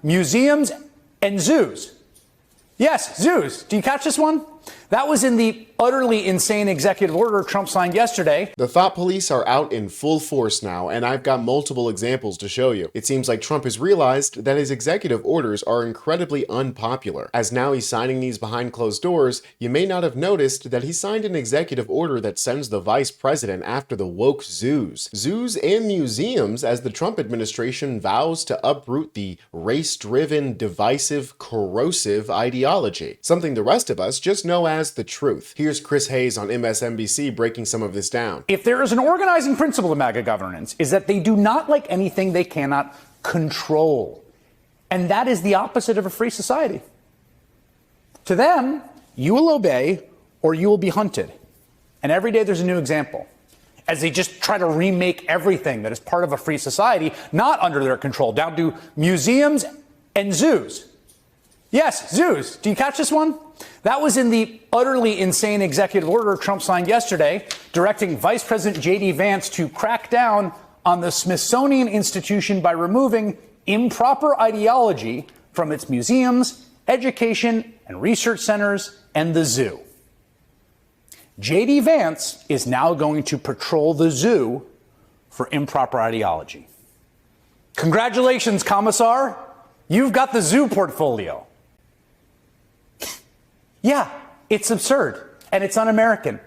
Museums and zoos. Yes, zoos. Do you catch this one? That was in the utterly insane executive order Trump signed yesterday. The thought police are out in full force now, and I've got multiple examples to show you. It seems like Trump has realized that his executive orders are incredibly unpopular. As now he's signing these behind closed doors, you may not have noticed that he signed an executive order that sends the vice president after the woke zoos. Zoos and museums, as the Trump administration vows to uproot the race-driven, divisive, corrosive ideology. Something the rest of us just know as the truth. Here's Chris Hayes on MSNBC breaking some of this down. If there is an organizing principle of MAGA governance, is that they do not like anything they cannot control. And that is the opposite of a free society. To them, you will obey or you will be hunted. And every day there's a new example, as they just try to remake everything that is part of a free society, not under their control, down to museums and zoos. Yes, zoos. Do you catch this one? That was in the utterly insane executive order Trump signed yesterday, directing Vice President JD Vance to crack down on the Smithsonian Institution by removing improper ideology from its museums, education and research centers, and the zoo. JD Vance is now going to patrol the zoo for improper ideology. Congratulations, Commissar. You've got the zoo portfolio. Yeah, it's absurd and it's un-American.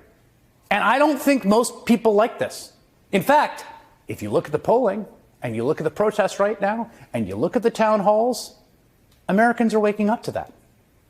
And I don't think most people like this. In fact, if you look at the polling and you look at the protests right now and you look at the town halls, Americans are waking up to that.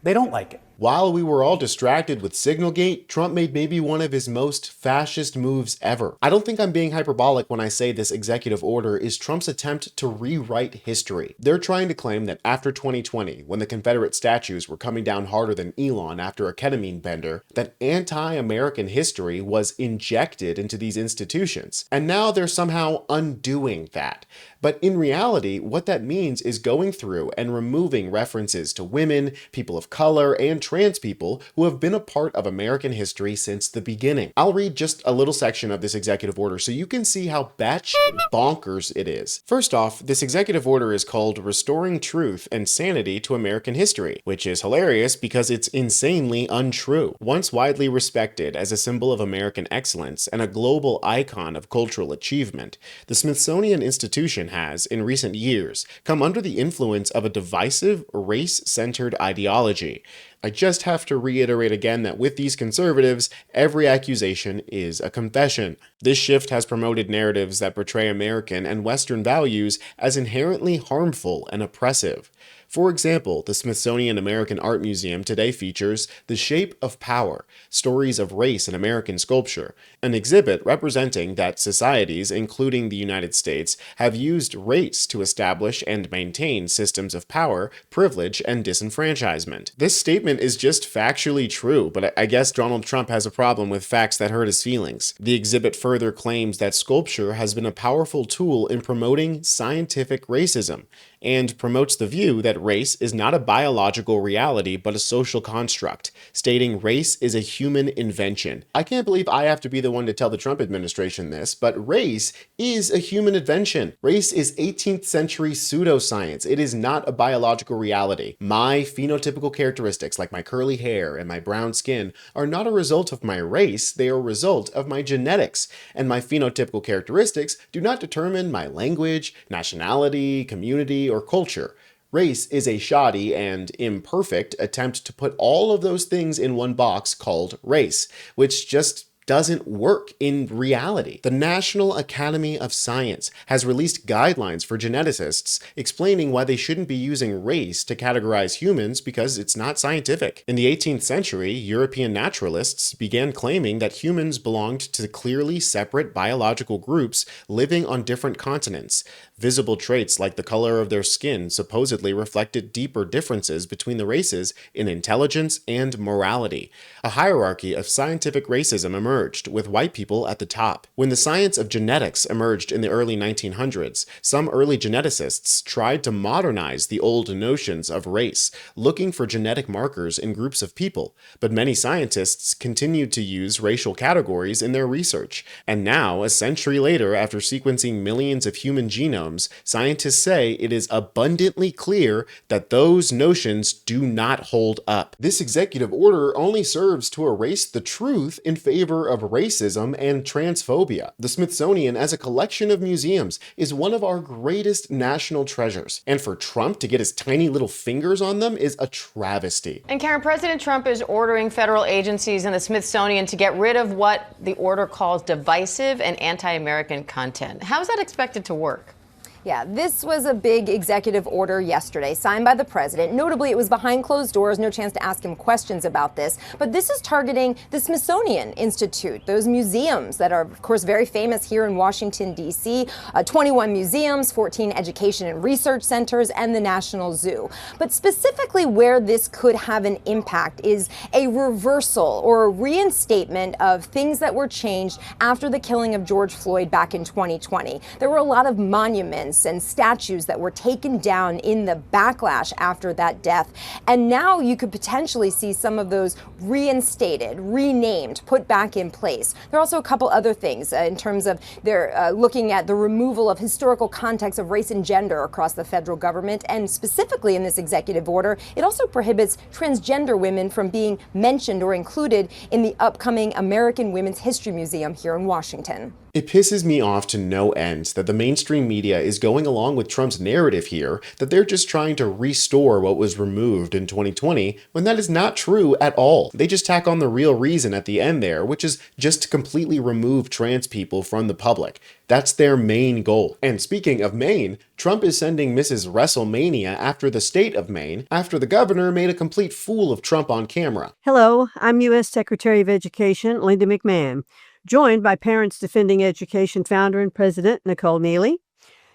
They don't like it. While we were all distracted with Signalgate, Trump made maybe one of his most fascist moves ever. I don't think I'm being hyperbolic when I say this executive order is Trump's attempt to rewrite history. They're trying to claim that after 2020, when the Confederate statues were coming down harder than Elon after a ketamine bender, that anti-American history was injected into these institutions. And now they're somehow undoing that. But in reality, what that means is going through and removing references to women, people of color, and trans people who have been a part of American history since the beginning. I'll read just a little section of this executive order so you can see how batshit bonkers it is. First off, this executive order is called Restoring Truth and Sanity to American History, which is hilarious because it's insanely untrue. Once widely respected as a symbol of American excellence and a global icon of cultural achievement, the Smithsonian Institution has, in recent years, come under the influence of a divisive, race-centered ideology. I just have to reiterate again that with these conservatives, every accusation is a confession. This shift has promoted narratives that portray American and Western values as inherently harmful and oppressive. For example, the Smithsonian American Art Museum today features The Shape of Power, Stories of Race in American Sculpture, an exhibit representing that societies, including the United States, have used race to establish and maintain systems of power, privilege, and disenfranchisement. This statement is just factually true, but I guess Donald Trump has a problem with facts that hurt his feelings. The exhibit further claims that sculpture has been a powerful tool in promoting scientific racism, and promotes the view that race is not a biological reality but a social construct, stating race is a human invention. I can't believe I have to be the one to tell the Trump administration this, but race is a human invention. Race is 18th century pseudoscience. It is not a biological reality. My phenotypical characteristics, like my curly hair and my brown skin, are not a result of my race, they are a result of my genetics. And my phenotypical characteristics do not determine my language, nationality, community, or culture. Race is a shoddy and imperfect attempt to put all of those things in one box called race, which just doesn't work in reality. The National Academy of Science has released guidelines for geneticists explaining why they shouldn't be using race to categorize humans because it's not scientific. In the 18th century, European naturalists began claiming that humans belonged to clearly separate biological groups living on different continents. Visible traits like the color of their skin supposedly reflected deeper differences between the races in intelligence and morality. A hierarchy of scientific racism emerged, with white people at the top. When the science of genetics emerged in the early 1900s, some early geneticists tried to modernize the old notions of race, looking for genetic markers in groups of people, but many scientists continued to use racial categories in their research. And now, a century later, after sequencing millions of human genomes, systems, scientists say it is abundantly clear that those notions do not hold up. This executive order only serves to erase the truth in favor of racism and transphobia. The Smithsonian, as a collection of museums, is one of our greatest national treasures, and for Trump to get his tiny little fingers on them is a travesty. And Karen, President Trump is ordering federal agencies and the Smithsonian to get rid of what the order calls divisive and anti-American content. How is that expected to work? Yeah, this was a big executive order yesterday, signed by the president. Notably, it was behind closed doors, no chance to ask him questions about this. But this is targeting the Smithsonian Institute, those museums that are, of course, very famous here in Washington, D.C. 21 museums, 14 education and research centers, and the National Zoo. But specifically where this could have an impact is a reversal or a reinstatement of things that were changed after the killing of George Floyd back in 2020. There were a lot of monuments and statues that were taken down in the backlash after that death. And now you could potentially see some of those reinstated, renamed, put back in place. There are also a couple other things in terms of they're looking at the removal of historical context of race and gender across the federal government. And specifically in this executive order, it also prohibits transgender women from being mentioned or included in the upcoming American Women's History Museum here in Washington. It pisses me off to no end that the mainstream media is going along with Trump's narrative here that they're just trying to restore what was removed in 2020 when that is not true at all. They just tack on the real reason at the end there, which is just to completely remove trans people from the public. That's their main goal. And speaking of Maine, Trump is sending Mrs. WrestleMania after the state of Maine after the governor made a complete fool of Trump on camera. Hello, I'm U.S. Secretary of Education Linda McMahon, joined by Parents Defending Education founder and president Nicole Neely.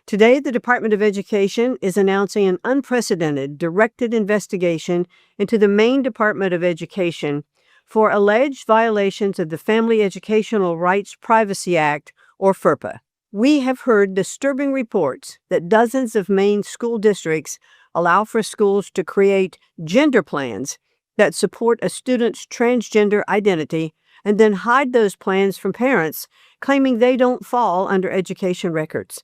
Today, the Department of Education is announcing an unprecedented directed investigation into the Maine Department of Education for alleged violations of the Family Educational Rights Privacy Act, or FERPA. We have heard disturbing reports that dozens of Maine school districts allow for schools to create gender plans that support a student's transgender identity and then hide those plans from parents, claiming they don't fall under education records.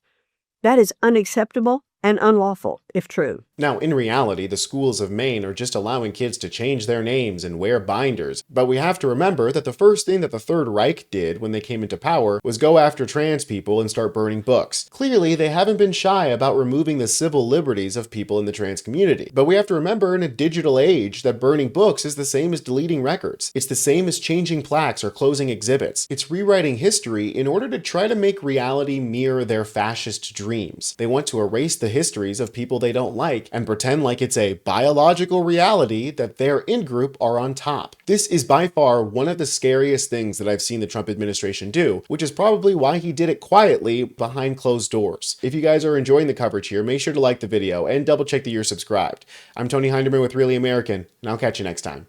That is unacceptable and unlawful, if true. Now, in reality, the schools of Maine are just allowing kids to change their names and wear binders, but we have to remember that the first thing that the Third Reich did when they came into power was go after trans people and start burning books. Clearly, they haven't been shy about removing the civil liberties of people in the trans community. But we have to remember in a digital age that burning books is the same as deleting records. It's the same as changing plaques or closing exhibits. It's rewriting history in order to try to make reality mirror their fascist dreams. They want to erase the histories of people they don't like and pretend like it's a biological reality that their in-group are on top. This is by far one of the scariest things that I've seen the Trump administration do, which is probably why he did it quietly behind closed doors. If you guys are enjoying the coverage here, make sure to like the video and double check that you're subscribed. I'm Tony Hinderman with Really American, and I'll catch you next time.